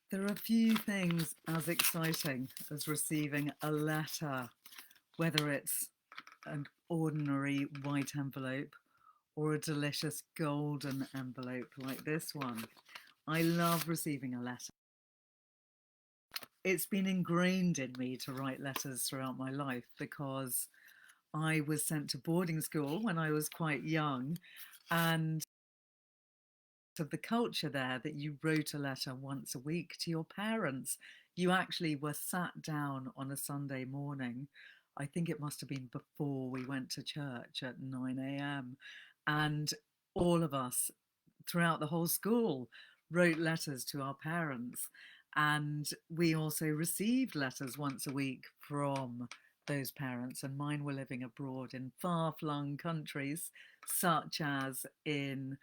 There are few things as exciting as receiving a letter, whether it's an ordinary white envelope or a delicious golden envelope like this one. I love receiving a letter. It's been ingrained in me to write letters throughout my life because I was sent to boarding school when I was quite young, and of the culture there that you wrote a letter once a week to your parents. You actually were sat down on a Sunday morning. I think it must have been before we went to church at 9 a.m. And all of us throughout the whole school wrote letters to our parents. And we also received letters once a week from those parents. And mine were living abroad in far flung countries, such as in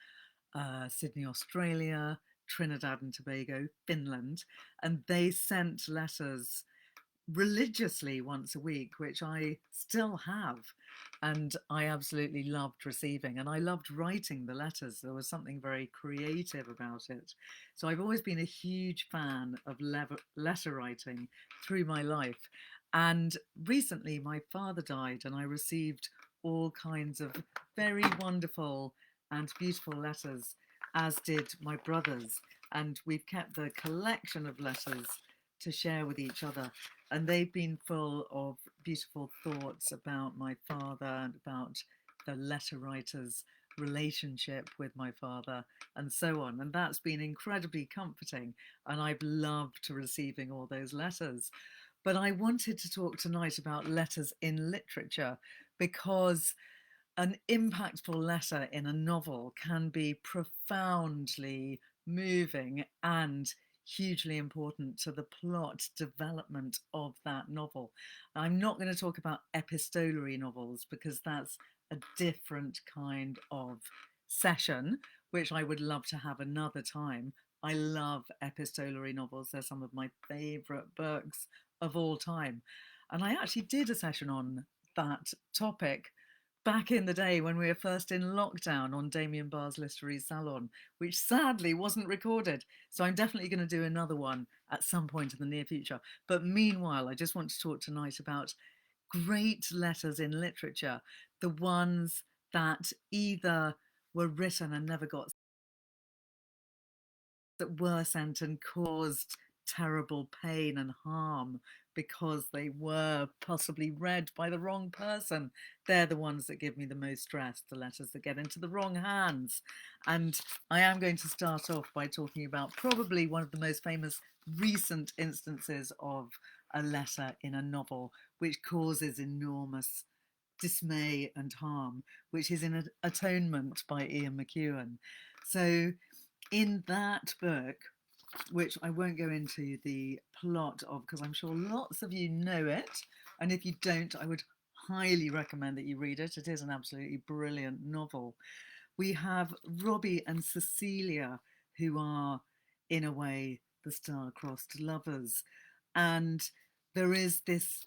Sydney, Australia, Trinidad and Tobago, Finland, and they sent letters religiously once a week, which I still have. And I absolutely loved receiving, and I loved writing the letters. There was something very creative about it. So I've always been a huge fan of letter writing through my life. And recently, my father died, and I received all kinds of very wonderful and beautiful letters, as did my brothers. And we've kept the collection of letters to share with each other. And they've been full of beautiful thoughts about my father and about the letter writer's relationship with my father and so on. And that's been incredibly comforting. And I've loved receiving all those letters. But I wanted to talk tonight about letters in literature because an impactful letter in a novel can be profoundly moving and hugely important to the plot development of that novel. I'm not going to talk about epistolary novels because that's a different kind of session, which I would love to have another time. I love epistolary novels. They're some of my favourite books of all time. And I actually did a session on that topic back in the day when we were first in lockdown on Damien Barr's Literary Salon, which sadly wasn't recorded. So I'm definitely going to do another one at some point in the near future. But meanwhile, I just want to talk tonight about great letters in literature, the ones that either were written and never got, that were sent and caused terrible pain and harm because they were possibly read by the wrong person. They're the ones that give me the most stress, the letters that get into the wrong hands. And I am going to start off by talking about probably one of the most famous recent instances of a letter in a novel which causes enormous dismay and harm, which is in Atonement by Ian McEwan. So in that book, which I won't go into the plot of because I'm sure lots of you know it, and if you don't, I would highly recommend that you read it. It is an absolutely brilliant novel. We have Robbie and Cecilia, who are, in a way, the star-crossed lovers, and there is this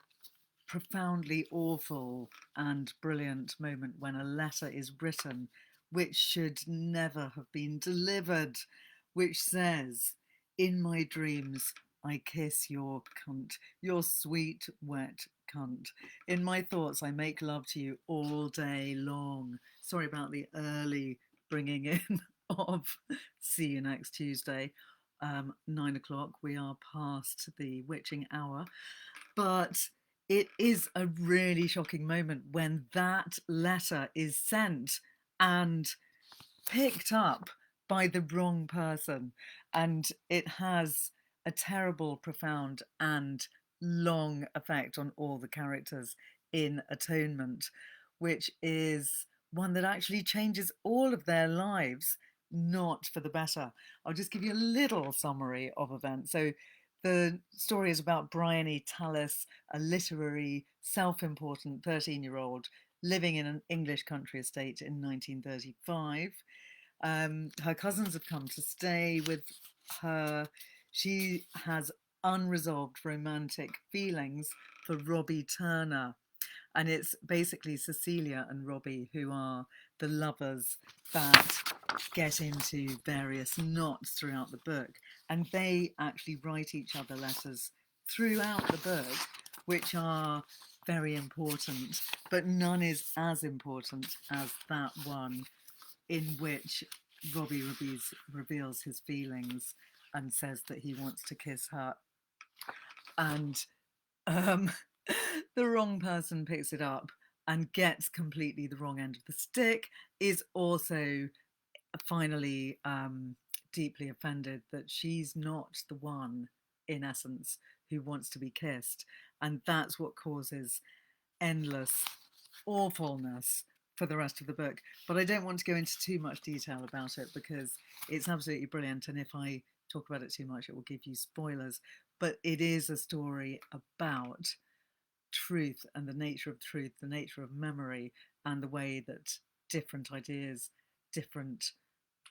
profoundly awful and brilliant moment when a letter is written which should never have been delivered, which says, "In my dreams, I kiss your cunt, your sweet, wet cunt. In my thoughts, I make love to you all day long." Sorry about the early bringing in of "See you next Tuesday." 9 o'clock, we are past the witching hour. But it is a really shocking moment when that letter is sent and picked up by the wrong person. And it has a terrible, profound, and long effect on all the characters in Atonement, which is one that actually changes all of their lives, not for the better. I'll just give you a little summary of events. So the story is about Bryony Tallis, a literary, self-important 13-year-old living in an English country estate in 1935. Her cousins have come to stay with her. She has unresolved romantic feelings for Robbie Turner. And it's basically Cecilia and Robbie who are the lovers that get into various knots throughout the book, and they actually write each other letters throughout the book, which are very important, but none is as important as that one in which Robbie reveals his feelings and says that he wants to kiss her. And um, the wrong person picks it up and gets completely the wrong end of the stick, is also finally deeply offended that she's not the one, in essence, who wants to be kissed. And that's what causes endless awfulness for the rest of the book. But I don't want to go into too much detail about it because it's absolutely brilliant. And if I talk about it too much, it will give you spoilers. But it is a story about truth and the nature of truth, the nature of memory, and the way that different ideas, different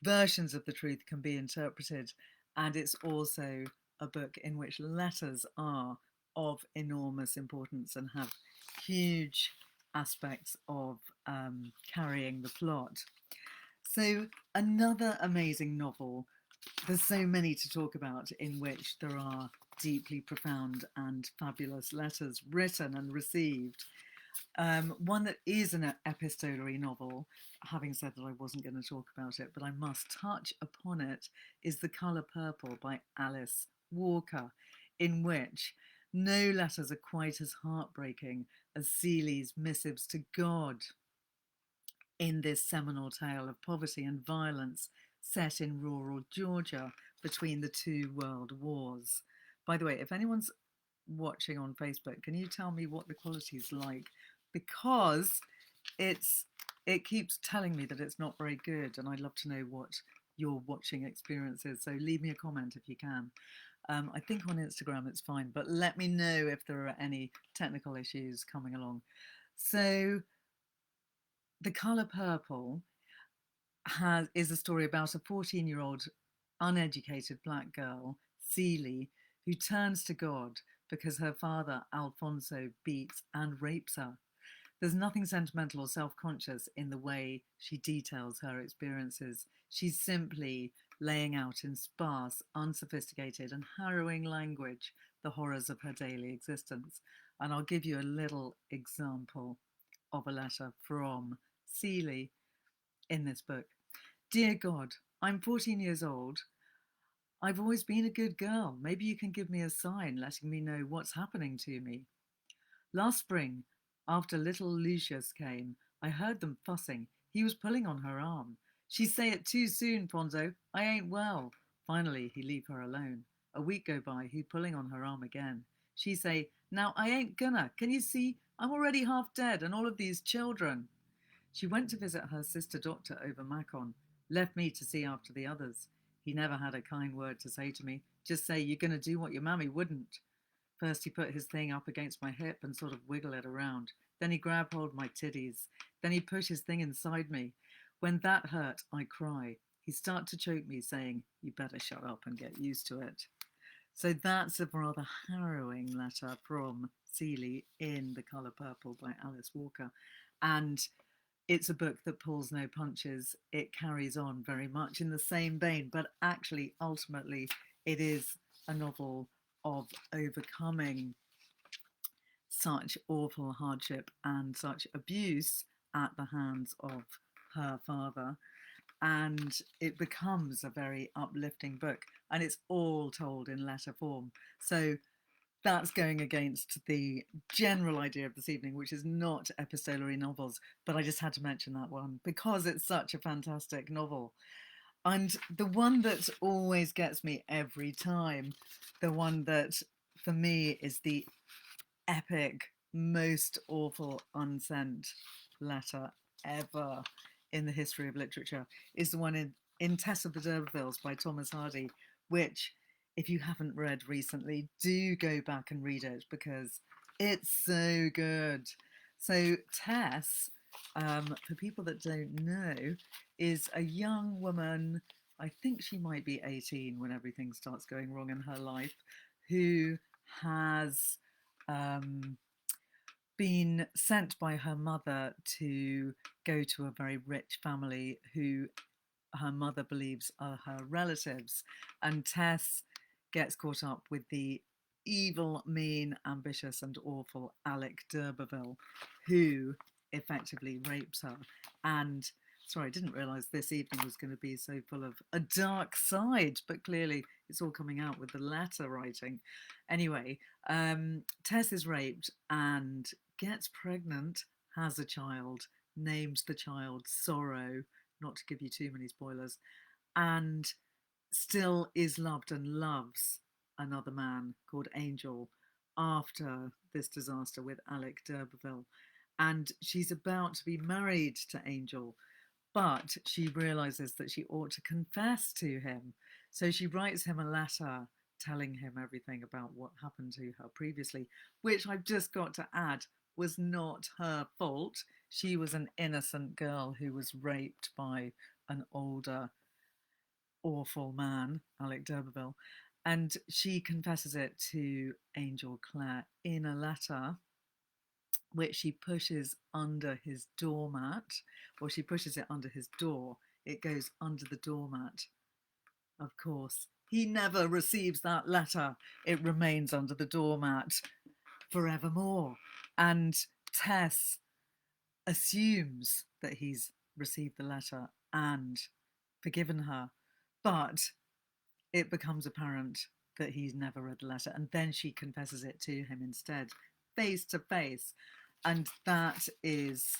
versions of the truth can be interpreted. And it's also a book in which letters are of enormous importance and have huge aspects of carrying the plot. So, another amazing novel. There's so many to talk about in which there are deeply profound and fabulous letters written and received. One that is an epistolary novel, having said that I wasn't going to talk about it, but I must touch upon it, is The Colour Purple by Alice Walker, in which no letters are quite as heartbreaking as Seeley's missives to God in this seminal tale of poverty and violence set in rural Georgia between the two world wars. By the way, if anyone's watching on Facebook, can you tell me what the quality is like? Because it keeps telling me that it's not very good, and I'd love to know what your watching experience is. So leave me a comment if you can. I think on Instagram it's fine, but let me know if there are any technical issues coming along. So The Colour Purple is a story about a 14-year-old uneducated black girl, Seeley, who turns to God because her father, Alfonso, beats and rapes her. There's nothing sentimental or self-conscious in the way she details her experiences. She's simply laying out in sparse, unsophisticated and harrowing language the horrors of her daily existence. And I'll give you a little example of a letter from Seeley in this book. Dear God, I'm 14 years old. I've always been a good girl. Maybe you can give me a sign letting me know what's happening to me. Last spring, after little Lucius came, I heard them fussing. He was pulling on her arm. She say it too soon, Ponzo. I ain't well. Finally, he leave her alone. A week go by, he pulling on her arm again. She say, now I ain't gonna. Can you see? I'm already half dead and all of these children. She went to visit her sister doctor over Macon, left me to see after the others. He never had a kind word to say to me. Just say, you're gonna do what your mammy wouldn't. First he put his thing up against my hip and sort of wiggle it around. Then he grabbed hold of my titties. Then he put his thing inside me. When that hurt, I cry. He start to choke me, saying, you better shut up and get used to it. So that's a rather harrowing letter from Seeley in The Colour Purple by Alice Walker. And it's a book that pulls no punches. It carries on very much in the same vein, but actually, ultimately, it is a novel of overcoming such awful hardship and such abuse at the hands of her father. And it becomes a very uplifting book, and it's all told in letter form. So that's going against the general idea of this evening, which is not epistolary novels, but I just had to mention that one because it's such a fantastic novel. And the one that always gets me every time, the one that for me is the epic, most awful unsent letter ever in the history of literature, is the one in Tess of the D'Urbervilles by Thomas Hardy, which, if you haven't read recently, do go back and read it because it's so good. So Tess, for people that don't know, is a young woman, I think she might be 18 when everything starts going wrong in her life, who has been sent by her mother to go to a very rich family who her mother believes are her relatives. And Tess gets caught up with the evil, mean, ambitious, and awful Alec d'Urberville, who effectively rapes her. And sorry, I didn't realise this evening was going to be so full of a dark side, but clearly it's all coming out with the letter writing. Anyway, Tess is raped and gets pregnant, has a child, names the child Sorrow, not to give you too many spoilers, and still is loved and loves another man called Angel after this disaster with Alec d'Urberville. And she's about to be married to Angel, but she realizes that she ought to confess to him. So she writes him a letter telling him everything about what happened to her previously, which I've just got to add was not her fault. She was an innocent girl who was raped by an older, awful man, Alec d'Urberville. And she confesses it to Angel Clare in a letter which she pushes under his doormat, or she pushes it under his door. It goes under the doormat. Of course, he never receives that letter. It remains under the doormat forevermore. And Tess assumes that he's received the letter and forgiven her, but it becomes apparent that he's never read the letter, and then she confesses it to him instead, face to face, and that is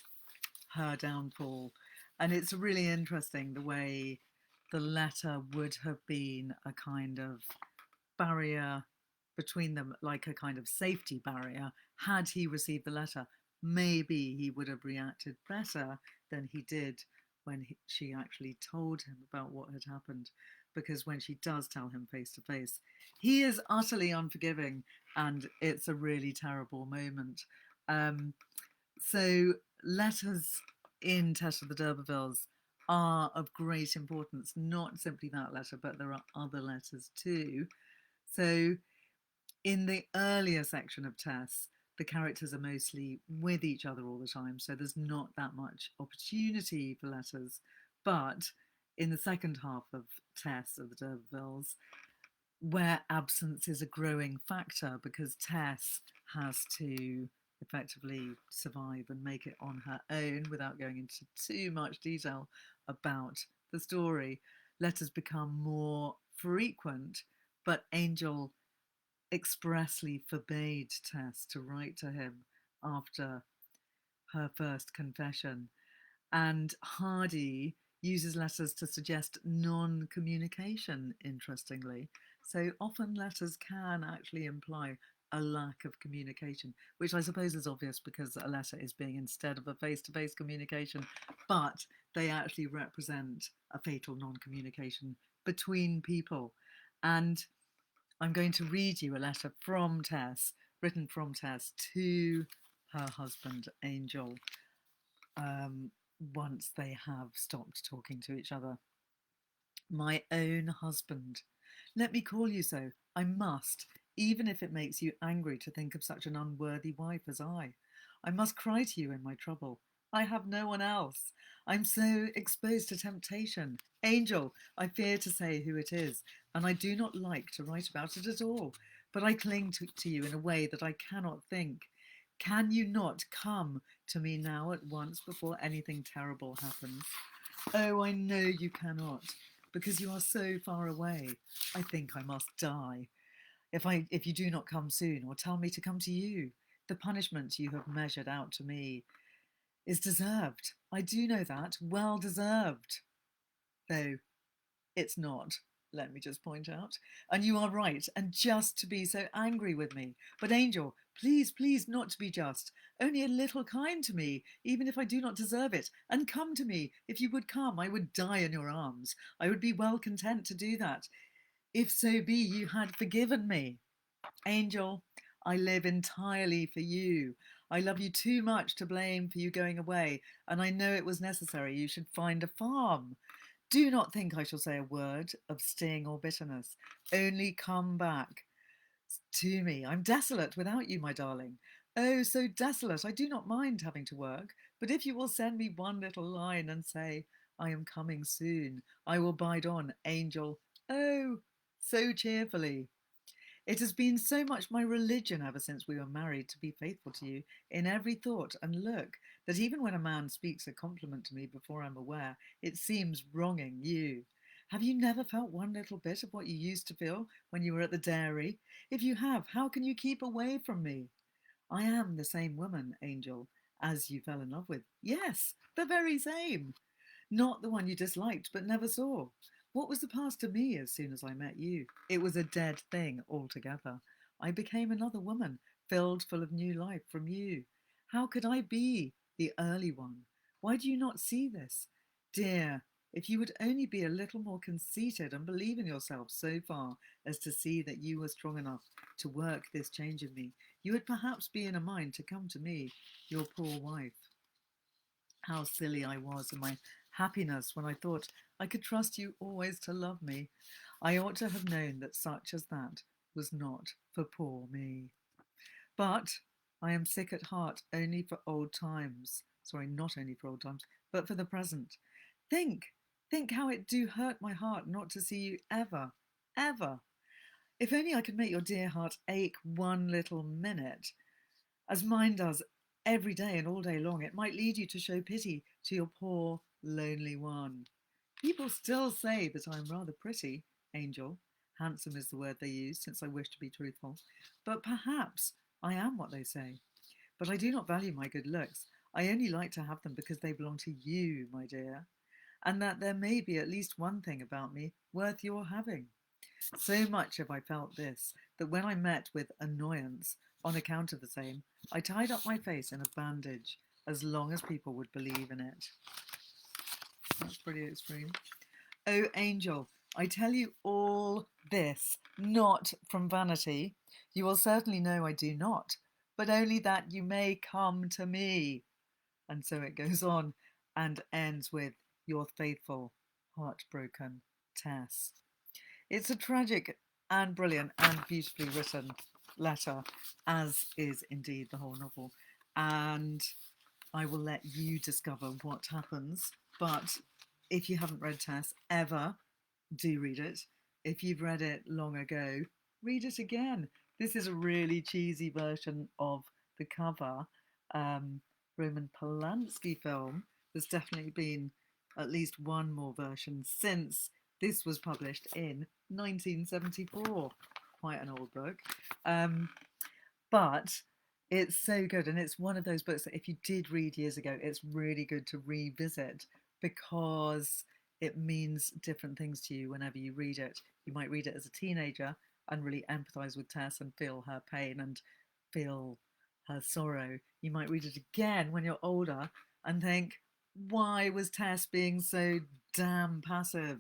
her downfall. And it's really interesting the way the letter would have been a kind of barrier between them, like a kind of safety barrier. Had he received the letter, maybe he would have reacted better than he did when she actually told him about what had happened. Because when she does tell him face to face, he is utterly unforgiving, and it's a really terrible moment. So letters in Tess of the D'Urbervilles are of great importance, not simply that letter, but there are other letters too. So in the earlier section of Tess, the characters are mostly with each other all the time, so there's not that much opportunity for letters. But in the second half of Tess of the D'Urbervilles, where absence is a growing factor because Tess has to effectively survive and make it on her own without going into too much detail about the story, letters become more frequent, but Angel expressly forbade Tess to write to him after her first confession. And Hardy uses letters to suggest non-communication, interestingly. So often letters can actually imply a lack of communication, which I suppose is obvious because a letter is being instead of a face-to-face communication, but they actually represent a fatal non-communication between people. And I'm going to read you a letter from Tess, written from Tess to her husband, Angel, once they have stopped talking to each other. My own husband. Let me call you so. I must, even if it makes you angry to think of such an unworthy wife as I. I must cry to you in my trouble. I have no one else. I'm so exposed to temptation. Angel, I fear to say who it is, and I do not like to write about it at all, but I cling to you in a way that I cannot think. Can you not come to me now at once before anything terrible happens? Oh, I know you cannot, because you are so far away. I think I must die. If you do not come soon, or tell me to come to you, the punishment you have measured out to me is deserved. I do know that, well deserved. Though it's not, let me just point out. And you are right, and just to be so angry with me. But Angel, please, please not to be just. Only a little kind to me, even if I do not deserve it. And come to me. If you would come, I would die in your arms. I would be well content to do that, if so be you had forgiven me. Angel, I live entirely for you. I love you too much to blame for you going away, and I know it was necessary you should find a farm. Do not think I shall say a word of sting or bitterness. Only come back to me. I'm desolate without you, my darling. Oh, so desolate. I do not mind having to work, but if you will send me one little line and say, I am coming soon. I will bide on, angel. Oh, so cheerfully. It has been so much my religion ever since we were married to be faithful to you in every thought and look, that even when a man speaks a compliment to me before I'm aware, it seems wronging you. Have you never felt one little bit of what you used to feel when you were at the dairy? If you have, how can you keep away from me? I am the same woman, Angel, as you fell in love with. Yes, the very same. Not the one you disliked but never saw. What was the past to me as soon as I met you? It was a dead thing altogether. I became another woman, filled full of new life from you. How could I be the early one? Why do you not see this? Dear, if you would only be a little more conceited and believe in yourself so far as to see that you were strong enough to work this change in me, you would perhaps be in a mind to come to me, your poor wife. How silly I was in my happiness when I thought I could trust you always to love me. I ought to have known that such as that was not for poor me. But I am sick at heart only for old times. Sorry, not only for old times, but for the present. Think, think how it do hurt my heart not to see you ever, ever. If only I could make your dear heart ache one little minute, as mine does every day and all day long, it might lead you to show pity to your poor, lonely one. People still say that I'm rather pretty, Angel. Handsome is the word they use, since I wish to be truthful. But perhaps I am what they say. But I do not value my good looks. I only like to have them because they belong to you, my dear, and that there may be at least one thing about me worth your having. So much have I felt this, that when I met with annoyance on account of the same, I tied up my face in a bandage as long as people would believe in it. That's pretty extreme. Oh, Angel, I tell you all this, not from vanity. You will certainly know I do not, but only that you may come to me. And so it goes on and ends with your faithful, heartbroken Tess. It's a tragic and brilliant and beautifully written letter, as is indeed the whole novel. And I will let you discover what happens. But if you haven't read Tess ever, do read it. If you've read it long ago, read it again. This is a really cheesy version of the cover Roman Polanski film. There's definitely been at least one more version since this was published in 1974. Quite an old book. But it's so good. And it's one of those books that if you did read years ago, it's really good to revisit because it means different things to you whenever you read it. You might read it as a teenager and really empathize with Tess and feel her pain and feel her sorrow. You might read it again when you're older and think, why was Tess being so damn passive?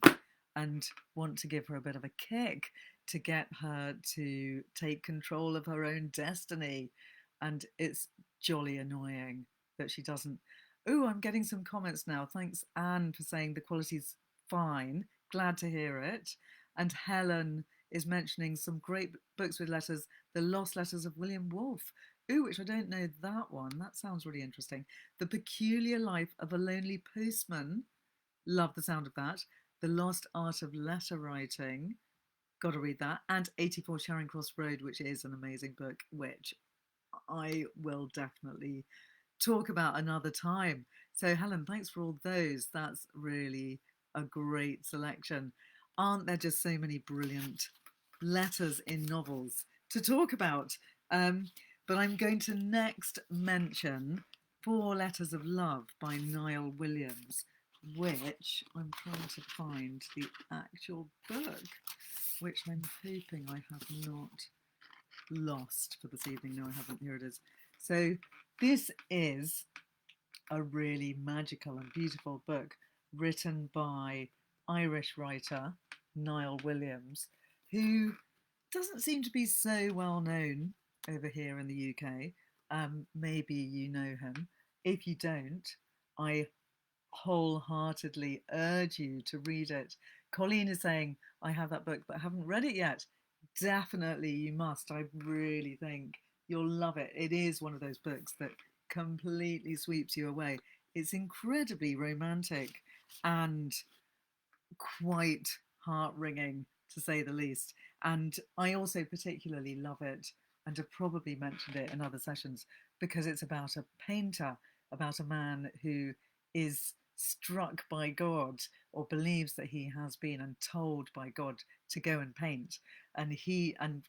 And want to give her a bit of a kick to get her to take control of her own destiny. And it's jolly annoying that she doesn't. Oh, I'm getting some comments now. Thanks, Anne, for saying the quality's fine. Glad to hear it. And Helen is mentioning some great books with letters, The Lost Letters of William Woolf. Ooh, which I don't know that one. That sounds really interesting. The Peculiar Life of a Lonely Postman. Love the sound of that. The Lost Art of Letter Writing. Got to read that. And 84 Charing Cross Road, which is an amazing book, which I will definitely talk about another time. So, Helen, thanks for all those. That's really a great selection. Aren't there just so many brilliant letters in novels to talk about? But I'm going to next mention Four Letters of Love by Niall Williams, which I'm trying to find the actual book, which I'm hoping I have not lost for this evening. No, I haven't. Here it is. So this is a really magical and beautiful book written by Irish writer Niall Williams, who doesn't seem to be so well known over here in the UK. Maybe you know him. If you don't, I wholeheartedly urge you to read it. Colleen is saying, I have that book, but I haven't read it yet. Definitely you must. I really think you'll love it. It is one of those books that completely sweeps you away. It's incredibly romantic and quite heart-wringing, to say the least. And I also particularly love it, and have probably mentioned it in other sessions, because it's about a painter, about a man who is struck by God, or believes that he has been, and told by God to go and paint. And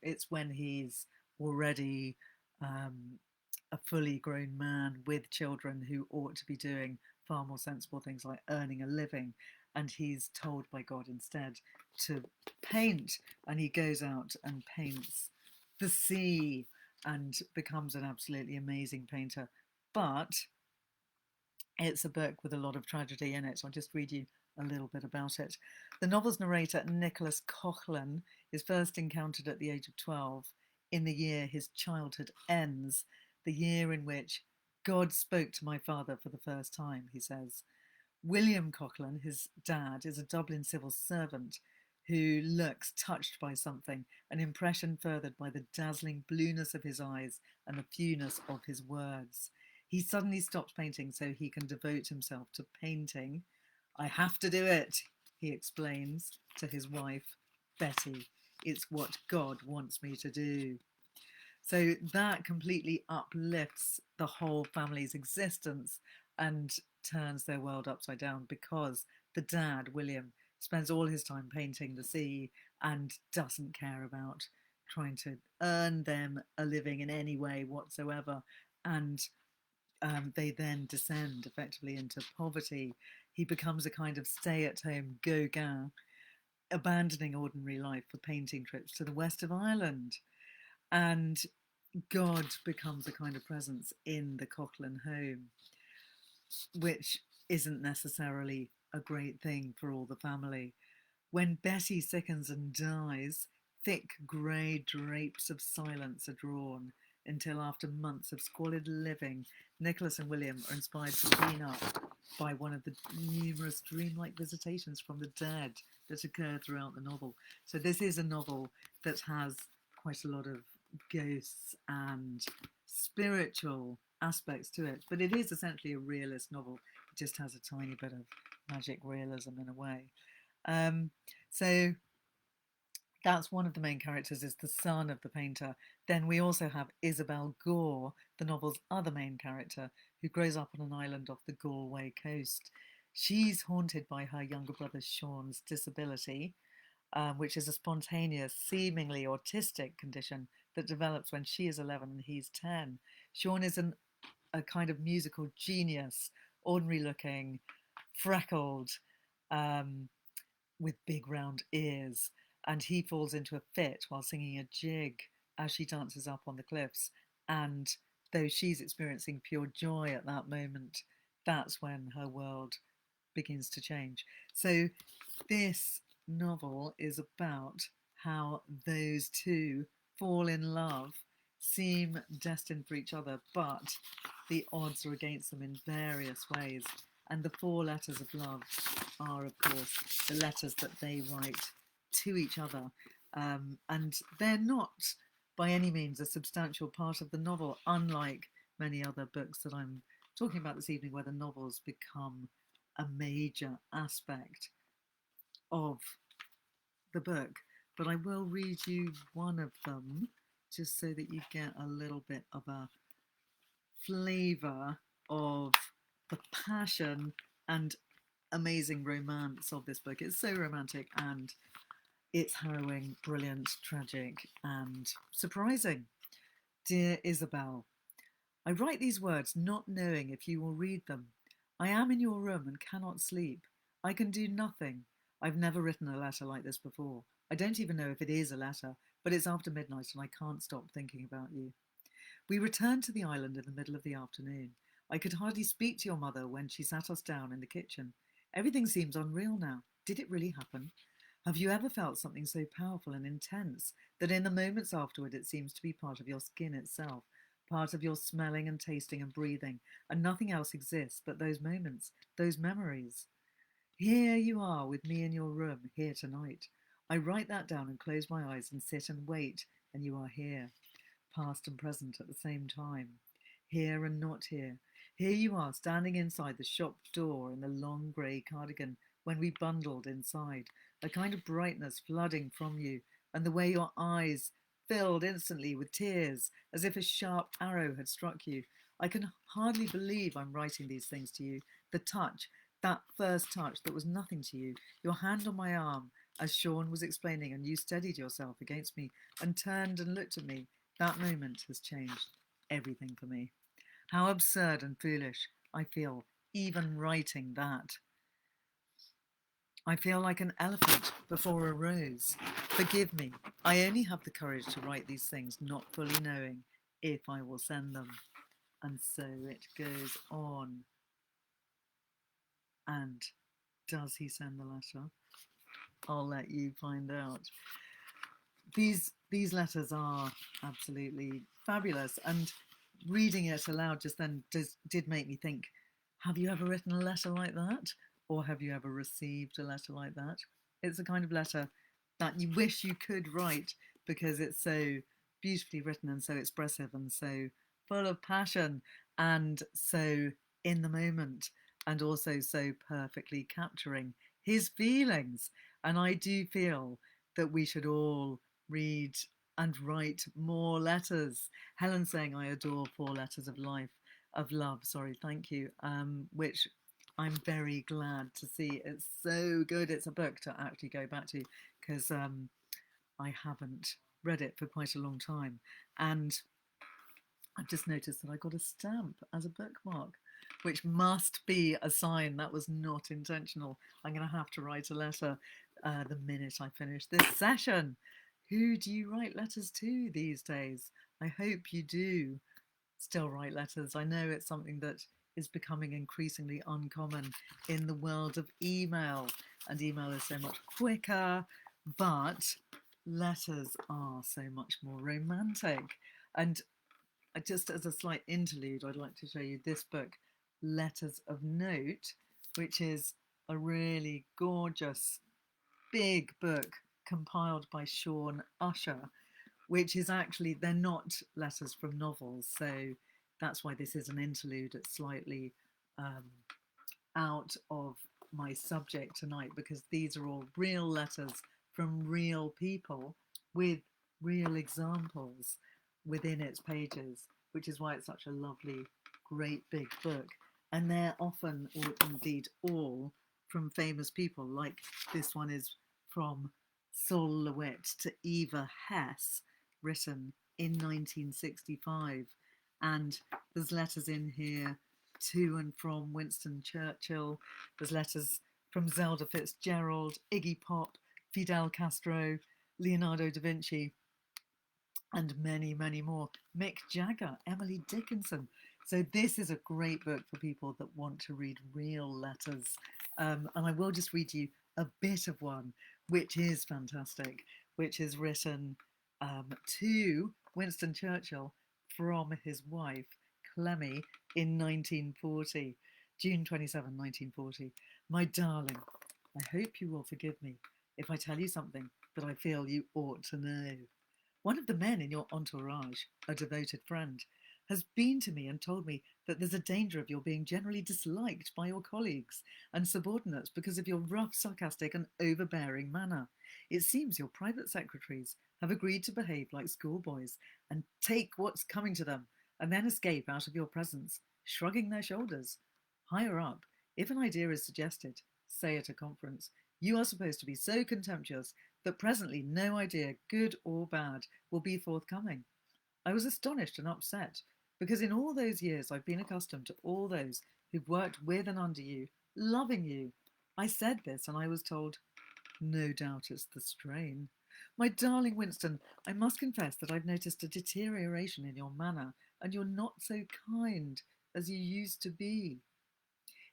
it's when he's already a fully grown man with children who ought to be doing far more sensible things like earning a living, and he's told by God instead to paint, and he goes out and paints the sea and becomes an absolutely amazing painter. But it's a book with a lot of tragedy in it, so I'll just read you a little bit about it. The novel's narrator, Nicholas Coughlan, is first encountered at the age of 12 in the year his childhood ends, the year in which God spoke to my father for the first time, he says. William Coughlan, his dad, is a Dublin civil servant who looks touched by something, an impression furthered by the dazzling blueness of his eyes and the fewness of his words. He suddenly stops painting so he can devote himself to painting. I have to do it, he explains to his wife, Betty. It's what God wants me to do. So that completely uplifts the whole family's existence and turns their world upside down, because the dad, William, spends all his time painting the sea and doesn't care about trying to earn them a living in any way whatsoever. And they then descend effectively into poverty. He becomes a kind of stay-at-home Gauguin, abandoning ordinary life for painting trips to the west of Ireland. And God becomes a kind of presence in the Coughlan home, which isn't necessarily a great thing for all the family. When Betty sickens and dies, thick grey drapes of silence are drawn until, after months of squalid living, Nicholas and William are inspired to clean up by one of the numerous dreamlike visitations from the dead that occur throughout the novel. So this is a novel that has quite a lot of ghosts and spiritual aspects to it, but it is essentially a realist novel. It just has a tiny bit of magic realism in a way. So that's one of the main characters, is the son of the painter. Then we also have Isabel Gore, the novel's other main character, who grows up on an island off the Galway coast. She's haunted by her younger brother Sean's disability, which is a spontaneous, seemingly autistic condition that develops when she is 11 and he's 10. Sean is a kind of musical genius, ordinary looking, freckled, with big round ears, and he falls into a fit while singing a jig as she dances up on the cliffs. And though she's experiencing pure joy at that moment, that's when her world begins to change. So this novel is about how those two fall in love, seem destined for each other, but the odds are against them in various ways. And the four letters of love are, of course, the letters that they write to each other. And they're not by any means a substantial part of the novel, unlike many other books that I'm talking about this evening, where the novels become a major aspect of the book. But I will read you one of them, just so that you get a little bit of a flavour of the passion and amazing romance of this book. It's so romantic, and it's harrowing, brilliant, tragic, and surprising. Dear Isabel, I write these words not knowing if you will read them. I am in your room and cannot sleep. I can do nothing. I've never written a letter like this before. I don't even know if it is a letter, but it's after midnight and I can't stop thinking about you. We returned to the island in the middle of the afternoon. I could hardly speak to your mother when she sat us down in the kitchen. Everything seems unreal now. Did it really happen? Have you ever felt something so powerful and intense that in the moments afterward it seems to be part of your skin itself, part of your smelling and tasting and breathing, and nothing else exists but those moments, those memories? Here you are with me in your room, here tonight. I write that down and close my eyes and sit and wait, and you are here, past and present at the same time, here and not here, Here you are, standing inside the shop door in the long grey cardigan when we bundled inside, a kind of brightness flooding from you, and the way your eyes filled instantly with tears, as if a sharp arrow had struck you. I can hardly believe I'm writing these things to you. The touch, that first touch that was nothing to you, your hand on my arm, as Sean was explaining, and you steadied yourself against me and turned and looked at me. That moment has changed everything for me. How absurd and foolish I feel, even writing that. I feel like an elephant before a rose. Forgive me, I only have the courage to write these things, not fully knowing if I will send them. And so it goes on. And does he send the letter? I'll let you find out. These letters are absolutely fabulous, and reading it aloud just then did make me think, have you ever written a letter like that? Or have you ever received a letter like that? It's a kind of letter that you wish you could write because it's so beautifully written and so expressive and so full of passion and so in the moment, and also so perfectly capturing his feelings. And I do feel that we should all read and write more letters. Helen saying, I adore 4 letters of love, thank you, which I'm very glad to see. It's so good. It's a book to actually go back to because I haven't read it for quite a long time. And I've just noticed that I got a stamp as a bookmark, which must be a sign that was not intentional. I'm going to have to write a letter the minute I finish this session. Who do you write letters to these days? I hope you do still write letters. I know it's something that is becoming increasingly uncommon in the world of email, and email is so much quicker, but letters are so much more romantic. And just as a slight interlude, I'd like to show you this book, Letters of Note, which is a really gorgeous big book compiled by Sean Usher, which is actually, they're not letters from novels, so that's why this is an interlude. It's slightly out of my subject tonight, because these are all real letters from real people with real examples within its pages, which is why it's such a lovely, great big book. And they're often, or indeed all, from famous people, like this one is from Sol LeWitt to Eva Hess, written in 1965. And there's letters in here to and from Winston Churchill. There's letters from Zelda Fitzgerald, Iggy Pop, Fidel Castro, Leonardo da Vinci, and many, many more. Mick Jagger, Emily Dickinson. So this is a great book for people that want to read real letters. And I will just read you a bit of one, which is fantastic, which is written to Winston Churchill from his wife, Clemmy, in 1940, June 27, 1940. My darling, I hope you will forgive me if I tell you something that I feel you ought to know. One of the men in your entourage, a devoted friend, has been to me and told me that there's a danger of your being generally disliked by your colleagues and subordinates because of your rough, sarcastic and overbearing manner. It seems your private secretaries have agreed to behave like schoolboys and take what's coming to them and then escape out of your presence, shrugging their shoulders. Higher up, if an idea is suggested, say at a conference, you are supposed to be so contemptuous that presently no idea, good or bad, will be forthcoming. I was astonished and upset, because in all those years I've been accustomed to all those who've worked with and under you, loving you. I said this and I was told, no doubt it's the strain. My darling Winston, I must confess that I've noticed a deterioration in your manner, and you're not so kind as you used to be.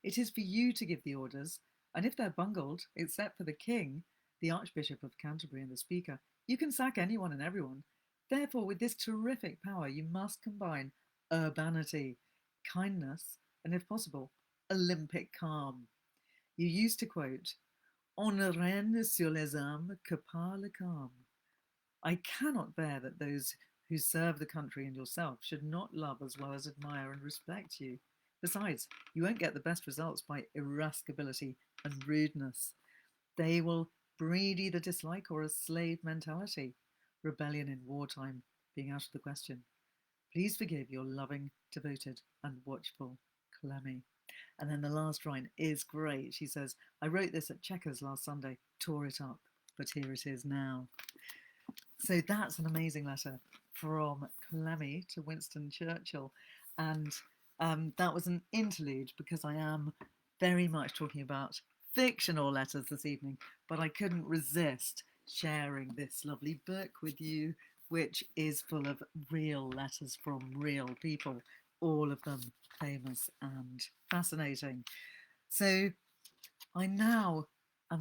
It is for you to give the orders, and if they're bungled, except for the King, the Archbishop of Canterbury and the Speaker, you can sack anyone and everyone. Therefore, with this terrific power, you must combine urbanity, kindness, and if possible, Olympic calm. You used to quote, On ne règne sur les âmes que par le calme. I cannot bear that those who serve the country and yourself should not love as well as admire and respect you. Besides, you won't get the best results by irascibility and rudeness. They will breed either dislike or a slave mentality, rebellion in wartime being out of the question. Please forgive your loving, devoted, and watchful Clemmy. And then the last line is great. She says, I wrote this at Chequers last Sunday, tore it up, but here it is now. So that's an amazing letter from Clemmy to Winston Churchill. And that was an interlude because I am very much talking about fictional letters this evening, but I couldn't resist sharing this lovely book with you, which is full of real letters from real people, all of them famous and fascinating. So I'm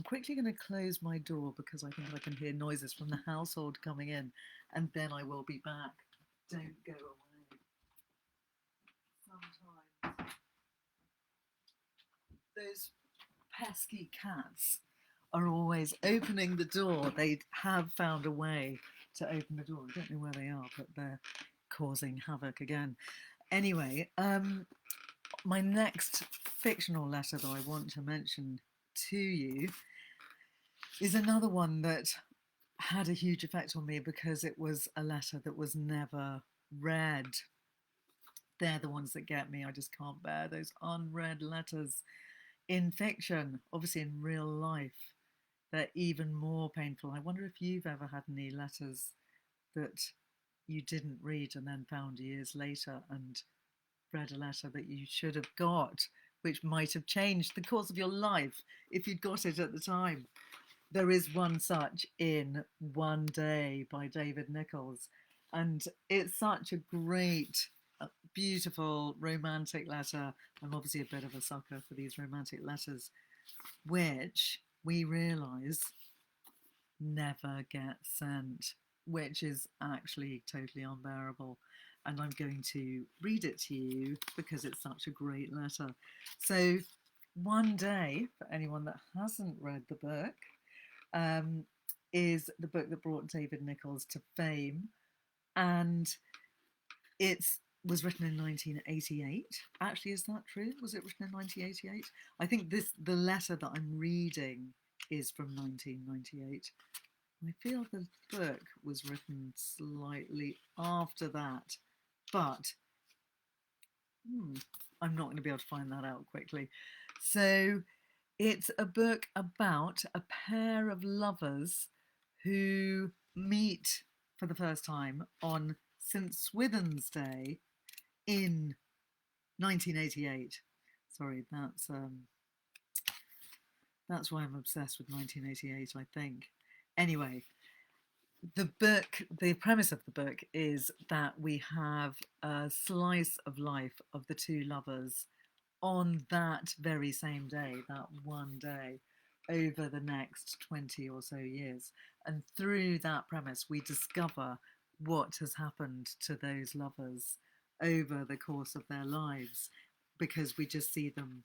quickly going to close my door because I think I can hear noises from the household coming in, and then I will be back. Don't go away. Sometimes those pesky cats are always opening the door. They have found a way to open the door. I don't know where they are, but they're causing havoc again. Anyway, my next fictional letter that I want to mention to you is another one that had a huge effect on me because it was a letter that was never read. They're the ones that get me. I just can't bear those unread letters in fiction. Obviously, in real life, they're even more painful. I wonder if you've ever had any letters that you didn't read and then found years later and read a letter that you should have got, which might have changed the course of your life if you'd got it at the time. There is one such in One Day by David Nichols, and it's such a great, beautiful, romantic letter. I'm obviously a bit of a sucker for these romantic letters, which we realise never get sent, which is actually totally unbearable. And I'm going to read it to you because it's such a great letter. So, One Day, for anyone that hasn't read the book, is the book that brought David Nichols to fame. And it was written in 1988. Actually, is that true? Was it written in 1988? I think the letter that I'm reading is from 1998. I feel the book was written slightly after that, but I'm not going to be able to find that out quickly. So it's a book about a pair of lovers who meet for the first time on St. Swithin's Day in 1988. Sorry, that's why I'm obsessed with 1988, I think. Anyway, the premise of the book is that we have a slice of life of the two lovers on that very same day, that one day, over the next 20 or so years. And through that premise, we discover what has happened to those lovers over the course of their lives, because we just see them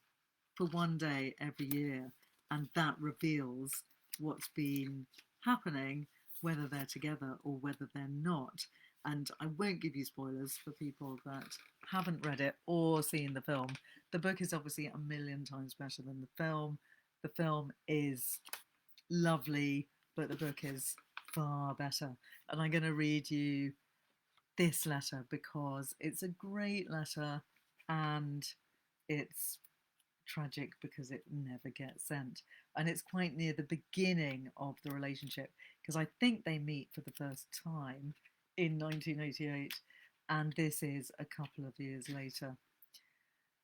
for one day every year, and that reveals what's been happening, whether they're together or whether they're not. And I won't give you spoilers for people that haven't read it or seen the film. The book is obviously a million times better than the film. The film is lovely, but the book is far better. And I'm going to read you this letter because it's a great letter and it's tragic because it never gets sent. And it's quite near the beginning of the relationship because I think they meet for the first time in 1988 and this is a couple of years later.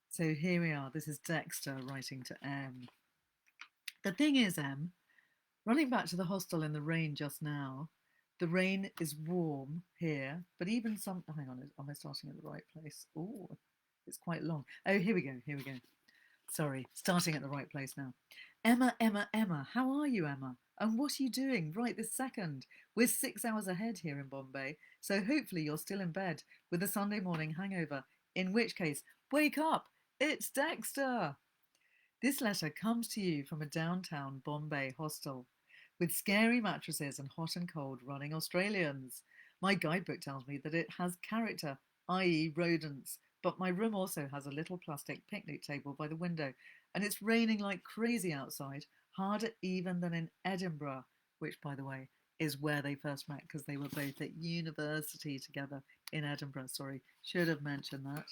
So here we are. This is Dexter writing to M. The thing is, M, running back to the hostel in the rain just now, the rain is warm here, but even some... hang on, am I starting at the right place? Oh, it's quite long. Oh, here we go. Sorry, starting at the right place now. Emma, how are you, Emma? And what are you doing right this second? We're 6 hours ahead here in Bombay, so hopefully you're still in bed with a Sunday morning hangover, in which case, wake up! It's Dexter! This letter comes to you from a downtown Bombay hostel, with scary mattresses and hot and cold running Australians. My guidebook tells me that it has character, i.e. rodents, But my room also has a little plastic picnic table by the window, and it's raining like crazy outside, harder even than in Edinburgh, which, by the way, is where they first met because they were both at university together in Edinburgh. Sorry, should have mentioned that.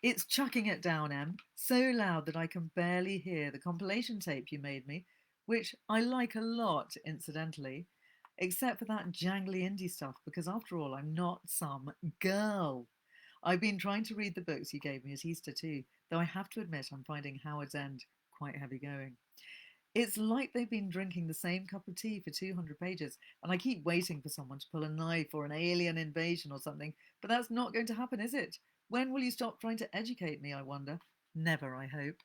It's chucking it down, Em, so loud that I can barely hear the compilation tape you made me, which I like a lot, incidentally, except for that jangly indie stuff, because after all, I'm not some girl. I've been trying to read the books you gave me at Easter too, though I have to admit I'm finding Howard's End quite heavy going. It's like they've been drinking the same cup of tea for 200 pages, and I keep waiting for someone to pull a knife or an alien invasion or something, but that's not going to happen, is it? When will you stop trying to educate me, I wonder? Never, I hope.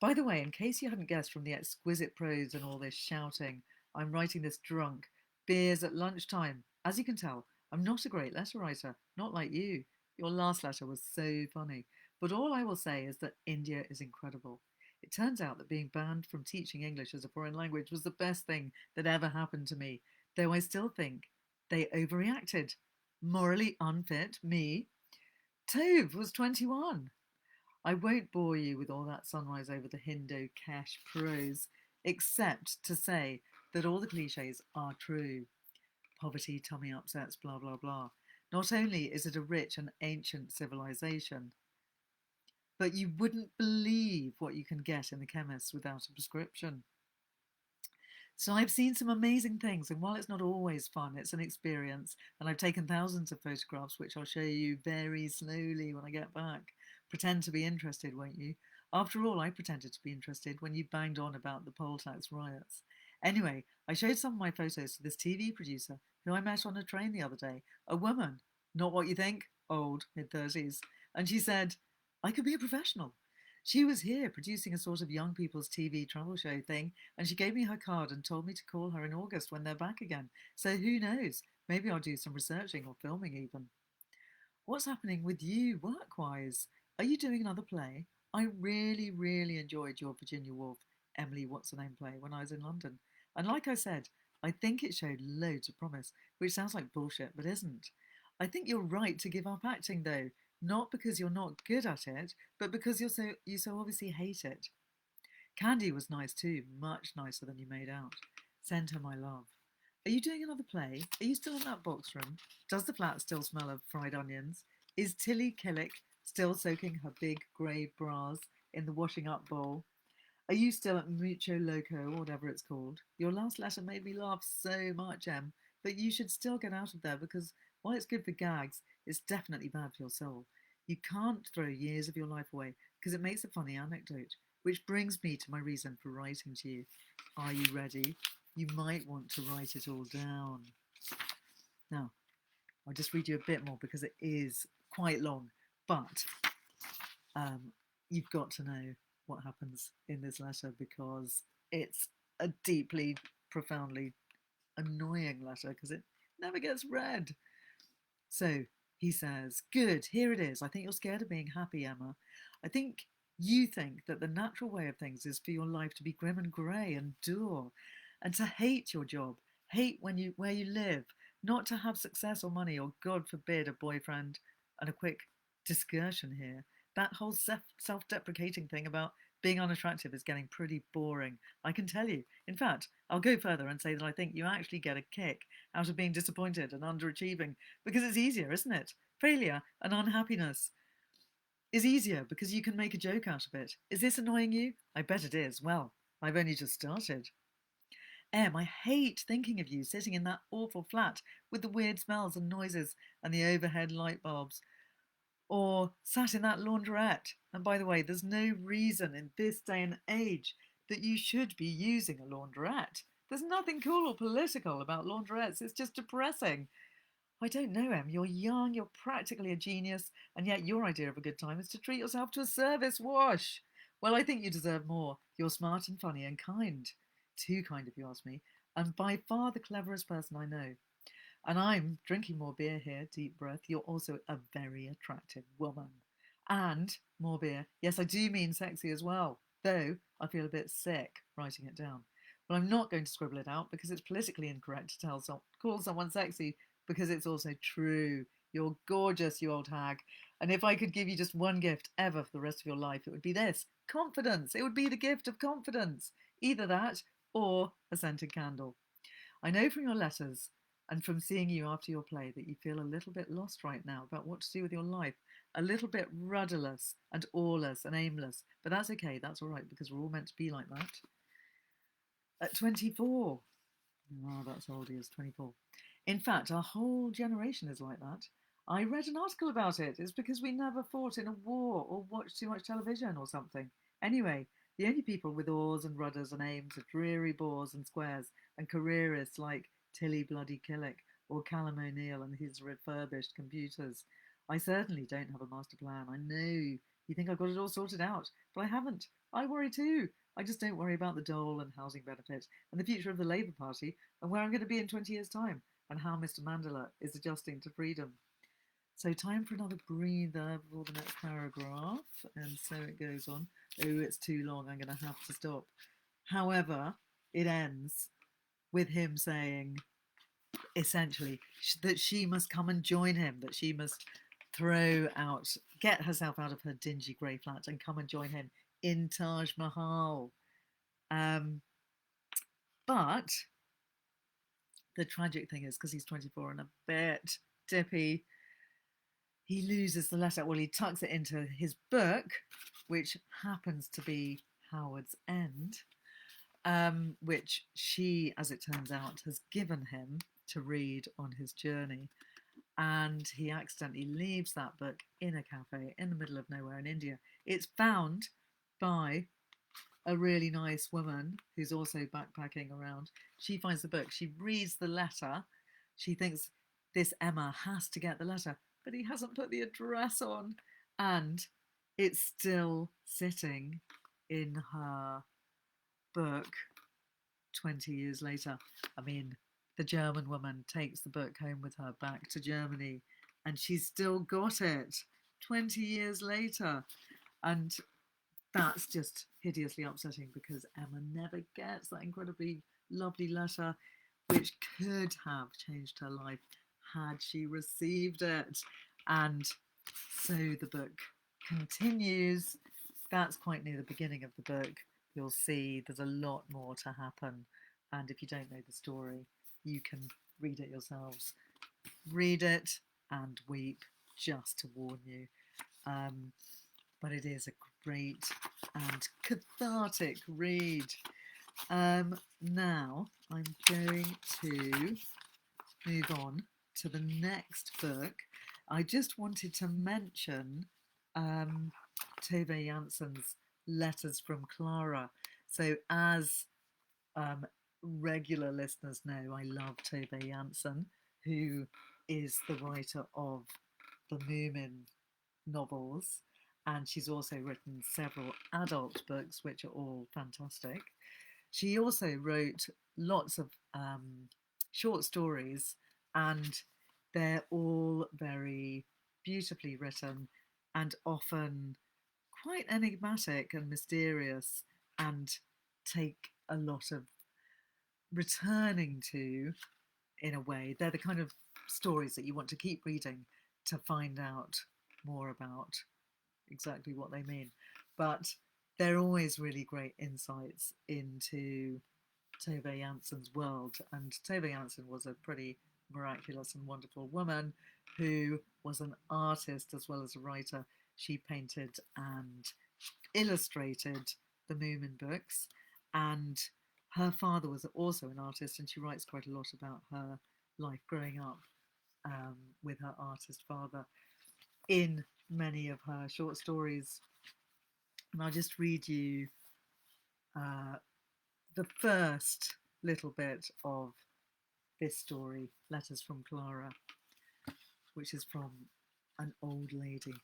By the way, in case you hadn't guessed from the exquisite prose and all this shouting, I'm writing this drunk. Beers at lunchtime. As you can tell, I'm not a great letter writer, not like you. Your last letter was so funny. But all I will say is that India is incredible. It turns out that being banned from teaching English as a foreign language was the best thing that ever happened to me, though I still think they overreacted. Morally unfit, me. Tove was 21. I won't bore you with all that sunrise over the Hindu cash prose, except to say that all the cliches are true. Poverty, tummy upsets, blah, blah, blah. Not only is it a rich and ancient civilization, but you wouldn't believe what you can get in the chemist without a prescription. So I've seen some amazing things, and while it's not always fun, it's an experience, and I've taken thousands of photographs, which I'll show you very slowly when I get back. Pretend to be interested, won't you? After all, I pretended to be interested when you banged on about the poll tax riots. Anyway, I showed some of my photos to this TV producer who I met on a train the other day, a woman, not what you think, old, mid-30s, and she said, I could be a professional. She was here producing a sort of young people's TV travel show thing, and she gave me her card and told me to call her in August when they're back again. So who knows? Maybe I'll do some researching or filming even. What's happening with you work-wise? Are you doing another play? I really, really enjoyed your Virginia Woolf, Emily What's-Her-Name play when I was in London. And like I said, I think it showed loads of promise, which sounds like bullshit, but isn't. I think you're right to give up acting, though. Not because you're not good at it, but because you so obviously hate it. Candy was nice too, much nicer than you made out. Send her my love. Are you doing another play? Are you still in that box room? Does the flat still smell of fried onions? Is Tilly Killick still soaking her big grey bras in the washing up bowl? Are you still at Mucho Loco, or whatever it's called? Your last letter made me laugh so much, Em, but you should still get out of there because while it's good for gags, it's definitely bad for your soul. You can't throw years of your life away because it makes a funny anecdote, which brings me to my reason for writing to you. Are you ready? You might want to write it all down. Now, I'll just read you a bit more because it is quite long, but you've got to know what happens in this letter because it's a deeply, profoundly annoying letter because it never gets read. So he says, good, here it is. I think you're scared of being happy, Emma. I think you think that the natural way of things is for your life to be grim and grey and dour, and to hate your job, hate where you live, not to have success or money, or God forbid, a boyfriend. And a quick discursion here. That whole self-deprecating thing about being unattractive is getting pretty boring, I can tell you. In fact, I'll go further and say that I think you actually get a kick out of being disappointed and underachieving because it's easier, isn't it? Failure and unhappiness is easier because you can make a joke out of it. Is this annoying you? I bet it is. Well, I've only just started. Em, I hate thinking of you sitting in that awful flat with the weird smells and noises and the overhead light bulbs. Or sat in that laundrette. And by the way, there's no reason in this day and age that you should be using a laundrette. There's nothing cool or political about laundrettes. It's just depressing. I don't know, Em. You're young, you're practically a genius, and yet your idea of a good time is to treat yourself to a service wash. Well, I think you deserve more. You're smart and funny and kind. Too kind, if you ask me. And by far the cleverest person I know. And I'm drinking more beer here, deep breath. You're also a very attractive woman. And more beer. Yes, I do mean sexy as well, though I feel a bit sick writing it down. Well, I'm not going to scribble it out because it's politically incorrect to call someone sexy because it's also true. You're gorgeous, you old hag. And if I could give you just one gift ever for the rest of your life, it would be this: confidence. It would be the gift of confidence. Either that or a scented candle. I know from your letters and from seeing you after your play that you feel a little bit lost right now about what to do with your life, a little bit rudderless and aweless and aimless. But that's okay, that's all right, because we're all meant to be like that. At 24, oh, that's old, he is 24. In fact, our whole generation is like that. I read an article about it. It's because we never fought in a war or watched too much television or something. Anyway, the only people with oars and rudders and aims are dreary bores and squares and careerists like Tilly Bloody Killick or Callum O'Neill and his refurbished computers. I certainly don't have a master plan. I know you think I've got it all sorted out, but I haven't. I worry too. I just don't worry about the dole and housing benefit and the future of the Labour Party and where I'm going to be in 20 years' time and how Mr. Mandela is adjusting to freedom. So time for another breather before the next paragraph. And so it goes on. Oh, it's too long. I'm going to have to stop. However, it ends with him saying, essentially, that she must come and join him, that she must get herself out of her dingy grey flat and come and join him in Taj Mahal. But the tragic thing is, because he's 24 and a bit dippy, he loses the letter. Well, he tucks it into his book, which happens to be Howard's End, which she, as it turns out, has given him to read on his journey. And he accidentally leaves that book in a cafe in the middle of nowhere in India. It's found by a really nice woman who's also backpacking around. She finds the book. She reads the letter. She thinks this Emma has to get the letter, but he hasn't put the address on, and it's still sitting in her book 20 years later. I mean, the German woman takes the book home with her back to Germany, and she's still got it 20 years later. And that's just hideously upsetting because Emma never gets that incredibly lovely letter, which could have changed her life had she received it. And so the book continues. That's quite near the beginning of the book. You'll see there's a lot more to happen. And if you don't know the story, you can read it yourselves. Read it and weep, just to warn you. But it is a great and cathartic read. Now I'm going to move on to the next book. I just wanted to mention Tove Jansson's Letters from Clara. So as regular listeners know, I love Tove Jansson, who is the writer of the Moomin novels, and she's also written several adult books, which are all fantastic. She also wrote lots of short stories, and they're all very beautifully written and often quite enigmatic and mysterious and take a lot of returning to, in a way. They're the kind of stories that you want to keep reading to find out more about exactly what they mean. But they're always really great insights into Tove Jansson's world. And Tove Jansson was a pretty miraculous and wonderful woman who was an artist as well as a writer. She painted and illustrated the Moomin books, and her father was also an artist, and she writes quite a lot about her life growing up with her artist father in many of her short stories. And I'll just read you the first little bit of this story, Letters from Clara, which is from an old lady.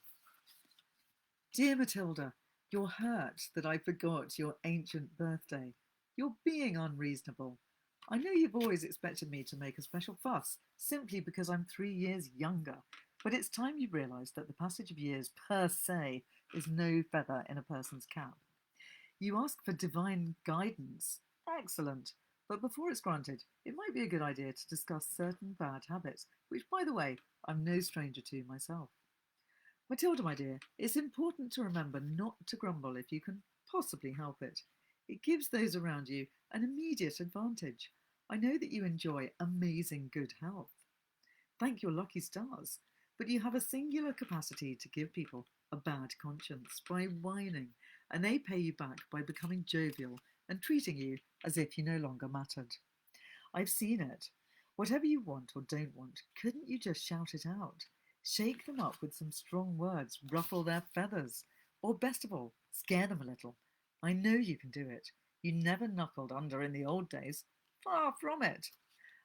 Dear Matilda, you're hurt that I forgot your ancient birthday. You're being unreasonable. I know you've always expected me to make a special fuss, simply because I'm 3 years younger, but it's time you realised that the passage of years per se is no feather in a person's cap. You ask for divine guidance. Excellent. But before it's granted, it might be a good idea to discuss certain bad habits, which, by the way, I'm no stranger to myself. Matilda, my dear, it's important to remember not to grumble if you can possibly help it. It gives those around you an immediate advantage. I know that you enjoy amazing good health. Thank your lucky stars, but you have a singular capacity to give people a bad conscience by whining, and they pay you back by becoming jovial and treating you as if you no longer mattered. I've seen it. Whatever you want or don't want, couldn't you just shout it out? Shake them up with some strong words, ruffle their feathers, or best of all, scare them a little. I know you can do it. You never knuckled under in the old days. Far from it.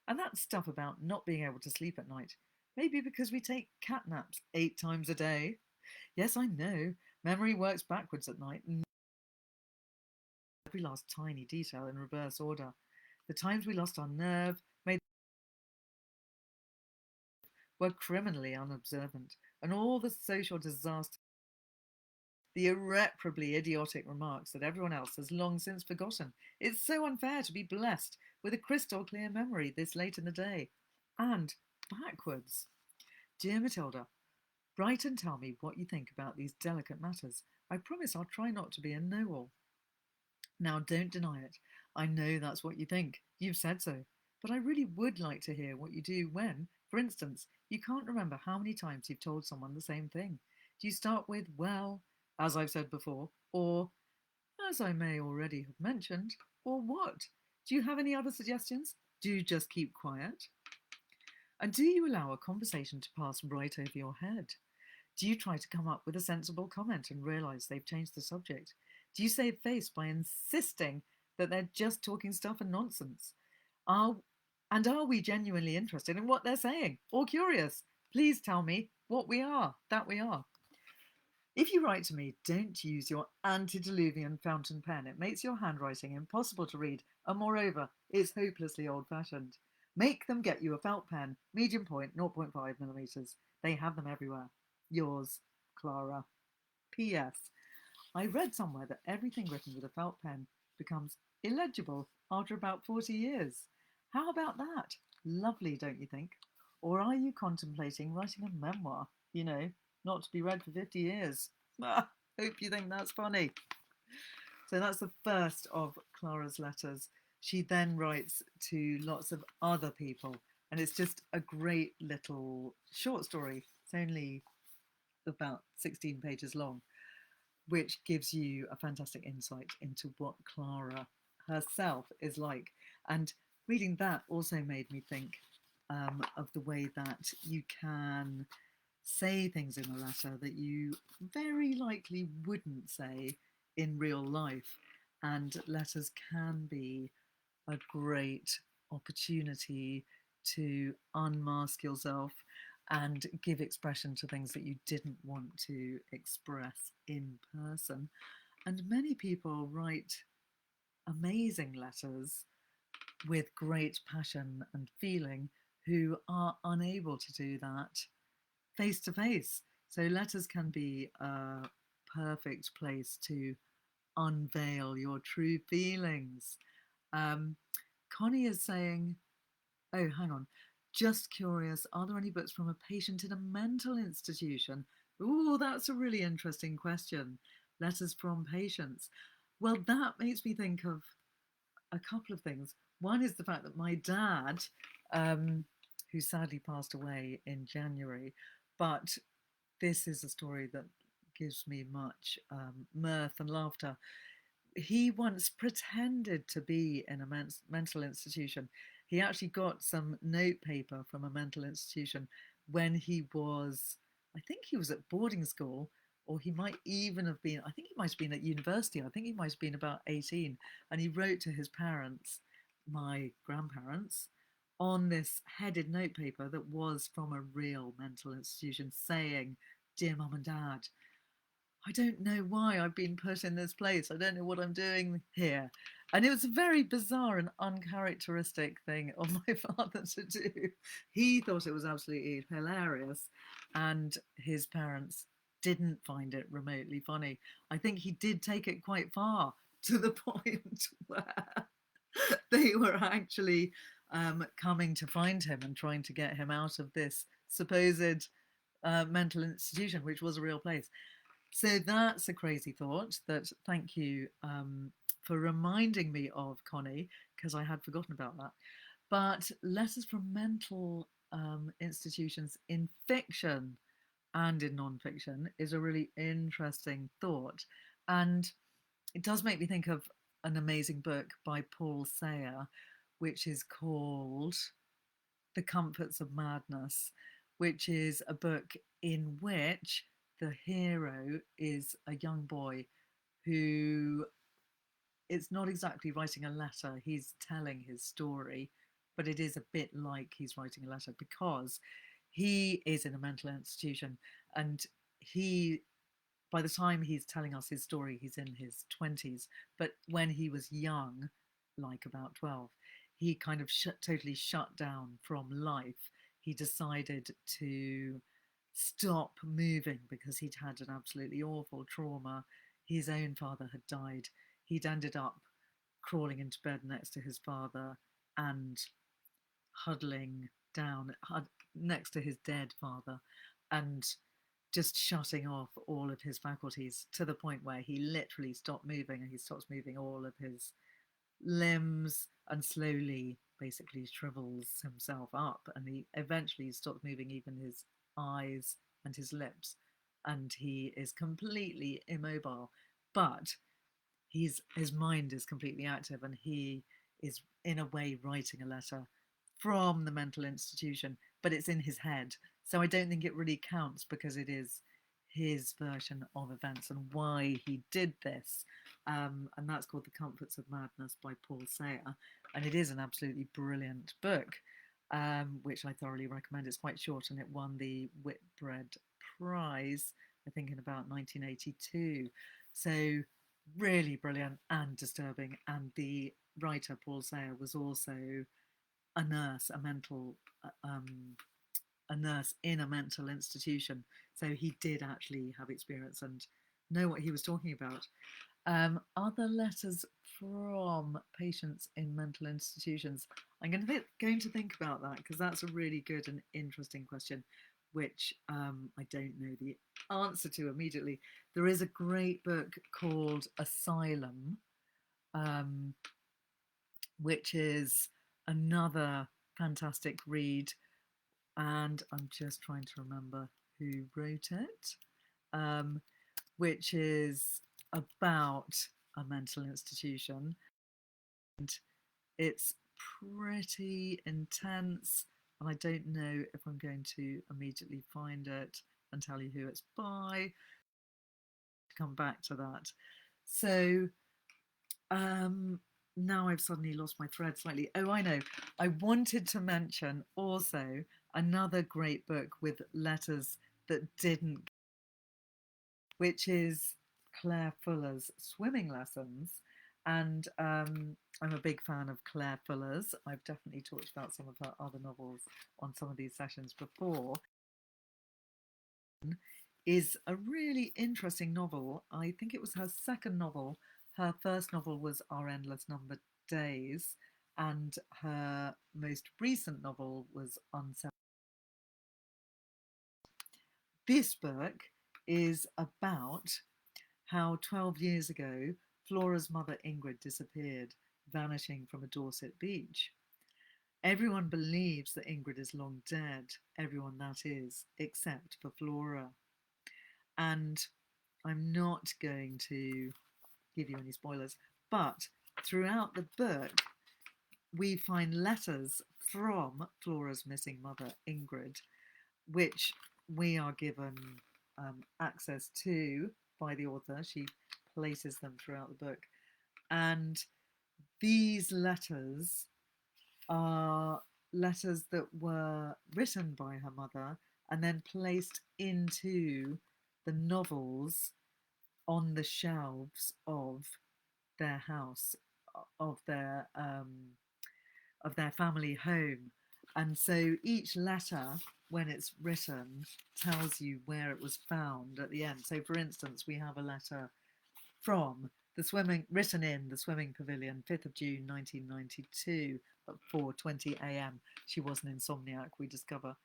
And that stuff about not being able to sleep at night, maybe because we take cat naps 8 times a day. Yes, I know. Memory works backwards at night, and every last tiny detail in reverse order. The times we lost our nerve, made were criminally unobservant, and all the social disaster, the irreparably idiotic remarks that everyone else has long since forgotten. It's so unfair to be blessed with a crystal clear memory this late in the day. And backwards. Dear Matilda, write and tell me what you think about these delicate matters. I promise I'll try not to be a know-all. Now, don't deny it. I know that's what you think. You've said so. But I really would like to hear what you do when, for instance, you can't remember how many times you've told someone the same thing. Do you start with, well, as I've said before, or, as I may already have mentioned, or what? Do you have any other suggestions? Do you just keep quiet? And do you allow a conversation to pass right over your head? Do you try to come up with a sensible comment and realise they've changed the subject? Do you save face by insisting that they're just talking stuff and nonsense? Are we genuinely interested in what they're saying or curious? Please tell me that we are. If you write to me, don't use your antediluvian fountain pen. It makes your handwriting impossible to read, and moreover, it's hopelessly old-fashioned. Make them get you a felt pen, medium point, 0.5 millimeters. They have them everywhere. Yours, Clara. P.S. I read somewhere that everything written with a felt pen becomes illegible after about 40 years. How about that? Lovely, don't you think? Or are you contemplating writing a memoir? You know, not to be read for 50 years. Ah, hope you think that's funny. So that's the first of Clara's letters. She then writes to lots of other people, and it's just a great little short story. It's only about 16 pages long, which gives you a fantastic insight into what Clara herself is like. And reading that also made me think of the way that you can say things in a letter that you very likely wouldn't say in real life. And letters can be a great opportunity to unmask yourself and give expression to things that you didn't want to express in person. And many people write amazing letters with great passion and feeling who are unable to do that face to face. So letters can be a perfect place to unveil your true feelings. Connie is saying, oh, hang on. Just curious, are there any books from a patient in a mental institution? Oh, that's a really interesting question. Letters from patients. Well, that makes me think of a couple of things. One is the fact that my dad, who sadly passed away in January, but this is a story that gives me much mirth and laughter. He once pretended to be in a mental institution. He actually got some notepaper from a mental institution when he was, I think he was at boarding school, or he might even have been, I think he might have been at university. I think he might have been about 18. And he wrote to his parents, my grandparents, on this headed notepaper that was from a real mental institution saying, "Dear Mum and Dad, I don't know why I've been put in this place. I don't know what I'm doing here." And it was a very bizarre and uncharacteristic thing of my father to do. He thought it was absolutely hilarious, and his parents didn't find it remotely funny. I think he did take it quite far, to the point where they were actually coming to find him and trying to get him out of this supposed mental institution, which was a real place. So that's a crazy thought that thank you for reminding me of, Connie, because I had forgotten about that. But letters from mental institutions in fiction and in non-fiction is a really interesting thought. And it does make me think of an amazing book by Paul Sayer, which is called The Comforts of Madness, which is a book in which the hero is a young boy who is not exactly writing a letter, he's telling his story, but it is a bit like he's writing a letter because he is in a mental institution, and he, by the time he's telling us his story, he's in his 20s. But when he was young, like about 12, he kind of totally shut down from life. He decided to stop moving because he'd had an absolutely awful trauma. His own father had died. He'd ended up crawling into bed next to his father and huddling down next to his dead father and just shutting off all of his faculties to the point where he literally stopped moving, and he stops moving all of his limbs and slowly basically shrivels himself up, and he eventually stops moving even his eyes and his lips, and he is completely immobile, but his mind is completely active, and he is in a way writing a letter from the mental institution, but it's in his head. So I don't think it really counts because it is his version of events and why he did this. And that's called The Comforts of Madness by Paul Sayer. And it is an absolutely brilliant book, which I thoroughly recommend. It's quite short, and it won the Whitbread Prize, I think, in about 1982. So really brilliant and disturbing. And the writer, Paul Sayer, was also a nurse, a nurse in a mental institution. So he did actually have experience and know what he was talking about. Other letters from patients in mental institutions. I'm going to think about that because that's a really good and interesting question, which I don't know the answer to immediately. There is a great book called Asylum, which is another fantastic read, and I'm just trying to remember who wrote it, which is about a mental institution. And it's pretty intense, and I don't know if I'm going to immediately find it and tell you who it's by. Come back to that. So now I've suddenly lost my thread slightly. Oh, I know. I wanted to mention also another great book with letters that didn't, which is Claire Fuller's Swimming Lessons. And I'm a big fan of Claire Fuller's. I've definitely talked about some of her other novels on some of these sessions before. Is a really interesting novel. I think it was her second novel. Her first novel was Our Endless Numbered Days, and her most recent novel was Unsettled. This book is about how 12 years ago Flora's mother Ingrid disappeared, vanishing from a Dorset beach. Everyone believes that Ingrid is long dead, everyone that is, except for Flora. And I'm not going to give you any spoilers, but throughout the book, we find letters from Flora's missing mother, Ingrid, which we are given access to by the author. She places them throughout the book. And these letters are letters that were written by her mother and then placed into the novels on the shelves of their house, of their family home. And so each letter, when it's written, tells you where it was found at the end. So for instance, we have a letter from written in the swimming pavilion, 5th of June 1992 at 4:20 a.m. She was an insomniac, we discover.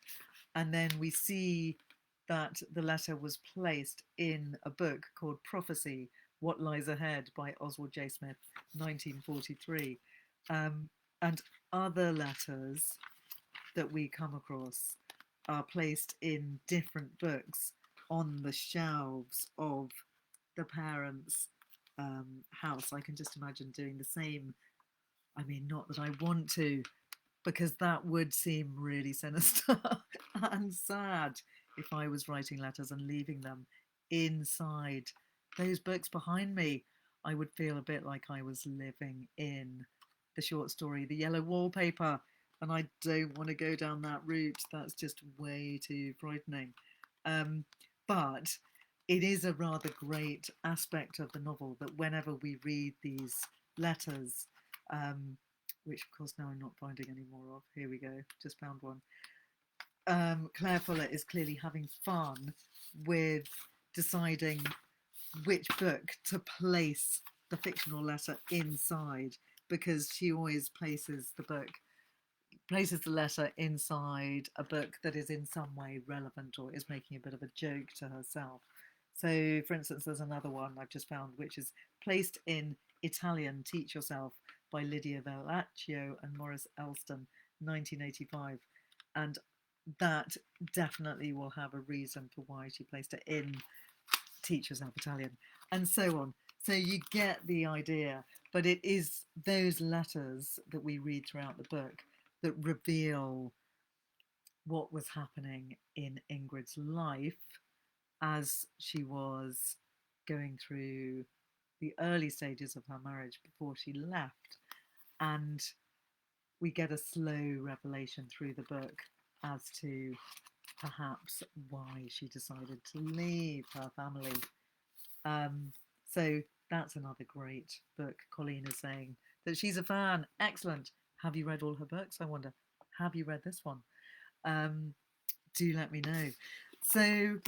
And then we see that the letter was placed in a book called Prophecy, What Lies Ahead by Oswald J. Smith, 1943. And other letters that we come across are placed in different books on the shelves of the parents' house. I can just imagine doing the same. I mean, not that I want to, because that would seem really sinister and sad if I was writing letters and leaving them inside those books behind me. I would feel a bit like I was living in the short story, The Yellow Wallpaper, and I don't want to go down that route. That's just way too frightening. But it is a rather great aspect of the novel that whenever we read these letters, which of course now I'm not finding any more of. Here we go, just found one. Claire Fuller is clearly having fun with deciding which book to place the fictional letter inside, because she always places the letter inside a book that is in some way relevant or is making a bit of a joke to herself. So, for instance, there's another one I've just found, which is placed in Italian, Teach Yourself, by Lydia Vellaccio and Maurice Elston, 1985. And that definitely will have a reason for why she placed it in Teach Yourself Italian, and so on. So you get the idea, but it is those letters that we read throughout the book that reveal what was happening in Ingrid's life as she was going through the early stages of her marriage before she left. And we get a slow revelation through the book as to perhaps why she decided to leave her family. So that's another great book. Colleen is saying that she's a fan. Excellent. Have you read all her books? I wonder, have you read this one? Do let me know. So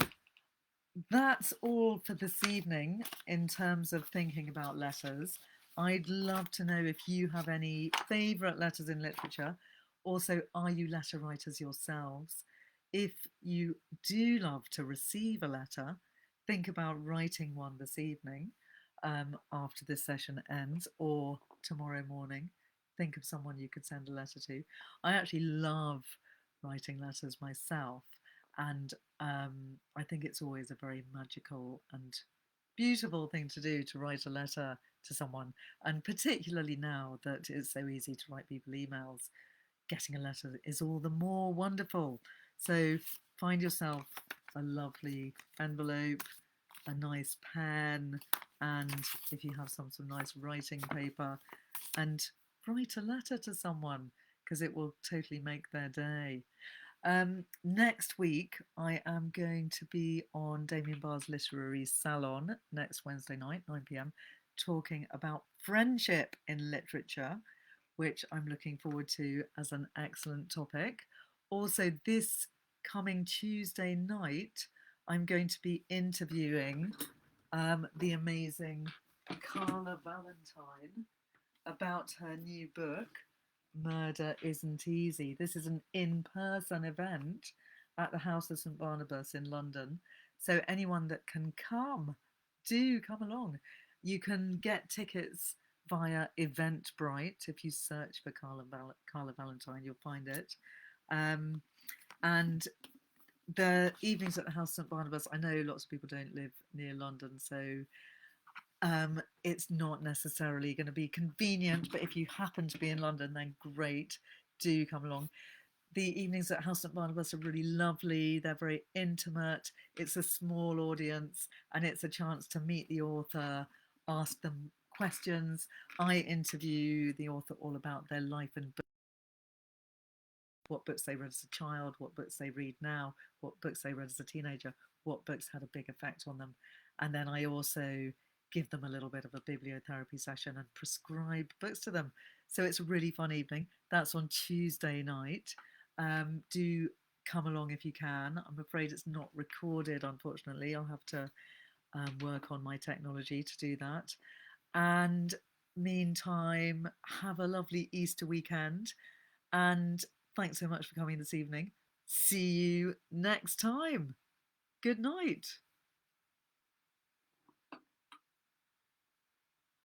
that's all for this evening in terms of thinking about letters. I'd love to know if you have any favourite letters in literature. Also, are you letter writers yourselves? If you do love to receive a letter, think about writing one this evening after this session ends, or tomorrow morning. Think of someone you could send a letter to. I actually love writing letters myself, and I think it's always a very magical and beautiful thing to do, to write a letter to someone. And particularly now that it's so easy to write people emails, getting a letter is all the more wonderful. So find yourself a lovely envelope, a nice pen, and if you have some nice writing paper, and write a letter to someone, because it will totally make their day. Next week, I am going to be on Damien Barr's Literary Salon next Wednesday night, 9 p.m, talking about friendship in literature, which I'm looking forward to as an excellent topic. Also, this coming Tuesday night, I'm going to be interviewing the amazing Carla Valentine about her new book, Murder Isn't Easy. This is an in-person event at the House of St Barnabas in London. So anyone that can come, do come along. You can get tickets via Eventbrite. If you search for Carla Valentine, you'll find it. And the evenings at the House St Barnabas, I know lots of people don't live near London, so it's not necessarily going to be convenient, but if you happen to be in London, then great, do come along. The evenings at House St Barnabas are really lovely. They're very intimate. It's a small audience, and it's a chance to meet the author, ask them questions. I interview the author all about their life and what books they read as a child, what books they read now, what books they read as a teenager, what books had a big effect on them. And then I also give them a little bit of a bibliotherapy session and prescribe books to them. So it's a really fun evening. That's on Tuesday night. Do come along if you can. I'm afraid it's not recorded, unfortunately. I'll have to work on my technology to do that. And meantime, have a lovely Easter weekend. And thanks so much for coming this evening. See you next time. Good night.